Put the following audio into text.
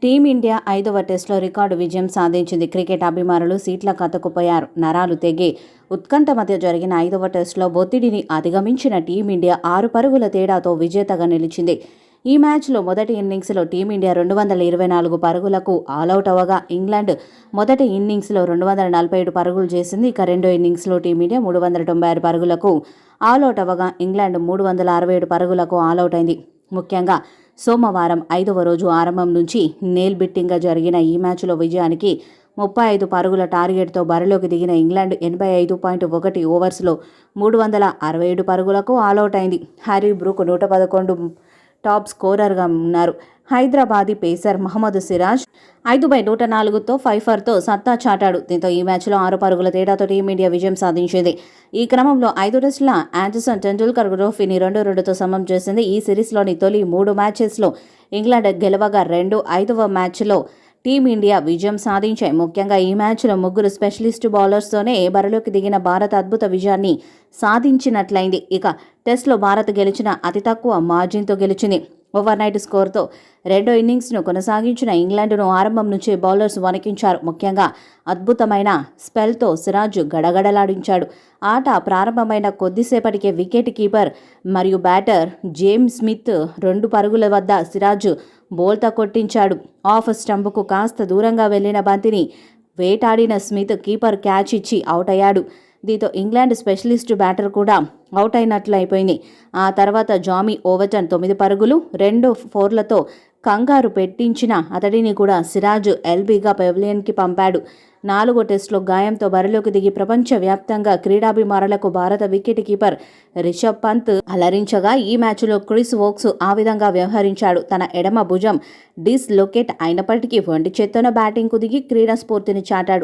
Team India 5వ టెస్టులో record విజయం సాధించింది. క్రికెట్ అభిమానులు సీట్ల కథకుపోయారు. నరాలు తెగే ఉత్కంఠ మధ్య జరిగిన 5వ టెస్టులో ఒత్తిడిని అధిగమించిన టీమిండియా 6 పరుగుల తేడాతో విజేతగా నిలిచింది. ఈ మ్యాచ్లో మొదటి ఇన్నింగ్స్లో టీమిండియా 224 పరుగులకు ఆలౌట్ అవ్వగా ఇంగ్లాండ్ మొదటి ఇన్నింగ్స్లో 247 పరుగులు చేసింది. ఇక రెండో ఇన్నింగ్స్లో టీమిండియా 396 పరుగులకు ఆలౌట్ అవ్వగా ఇంగ్లాండ్ 367 పరుగులకు ఆలౌట్ అయింది. ముఖ్యంగా సోమవారం 5వ రోజు ఆరంభం నుంచి నేల్ బిట్టింగ్గా జరిగిన ఈ మ్యాచ్లో విజయానికి 35 పరుగుల టార్గెట్తో బరిలోకి దిగిన ఇంగ్లాండ్ 85.1 ఓవర్స్లో 367 పరుగులకు ఆలౌట్ అయింది. హ్యారీ బ్రూక్ 111 టాప్ స్కోరర్గా ఉన్నారు. హైదరాబాదీ పేసర్ మహమ్మద్ సిరాజ్ 5/104తో 5 సత్తా చాటాడు. దీంతో ఈ మ్యాచ్లో 6 పరుగుల తేడాతో టీమిండియా విజయం సాధించింది. ఈ క్రమంలో 5 టెస్టుల ఆండర్సన్ టెండూల్కర్ ట్రోఫీని 2-2తో సమం చేసింది. ఈ సిరీస్లోని తొలి 3 మ్యాచెస్లో ఇంగ్లాండ్ గెలవగా 5వ మ్యాచ్లో టీమిండియా విజయం సాధించాయి. ముఖ్యంగా ఈ మ్యాచ్లో 3 స్పెషలిస్ట్ బౌలర్స్తోనే బరిలోకి దిగిన భారత్ అద్భుత విజయాన్ని సాధించినట్లయింది. ఇక టెస్ట్లో భారత్ గెలిచిన అతి తక్కువ మార్జిన్తో గెలిచింది. ఓవర్నైట్ స్కోర్తో రెండో ఇన్నింగ్స్ను కొనసాగించిన ఇంగ్లాండ్ను ఆరంభం నుంచే బౌలర్స్ వణికించారు. ముఖ్యంగా అద్భుతమైన స్పెల్తో సిరాజ్ గడగడలాడించాడు. ఆట ప్రారంభమైన కొద్దిసేపటికే వికెట్ కీపర్ మరియు బ్యాటర్ జేమ్స్ స్మిత్ 2 పరుగుల వద్ద సిరాజ్ బోల్తా కొట్టించాడు. ఆఫ్ స్టంపుకు కాస్త దూరంగా వెళ్లిన బంతిని వేటాడిన స్మిత్ కీపర్ క్యాచ్ ఇచ్చి అవుట్ అయ్యాడు. దీంతో ఇంగ్లాండ్ స్పెషలిస్ట్ బ్యాటర్ కూడా అవుట్ అయినట్లు అయిపోయింది. ఆ తర్వాత జామీ ఓవర్టన్ 9 పరుగులు 2 4లతో కంగారు పెట్టించిన అతడిని కూడా సిరాజ్ ఎల్బీగా పెవిలియన్కి పంపాడు. 4వ టెస్టులో గాయంతో బరిలోకి దిగి ప్రపంచవ్యాప్తంగా క్రీడాభిమానులకు భారత వికెట్ కీపర్ రిషబ్ పంత్ అలరించగా ఈ మ్యాచ్లో క్రిస్ వోక్స్ ఆ విధంగా వ్యవహరించాడు. తన ఎడమ భుజం డిస్లొకేట్ అయినప్పటికీ ఒంటి చేత్తోన బ్యాటింగ్కు దిగి క్రీడా స్ఫూర్తిని చాటాడు.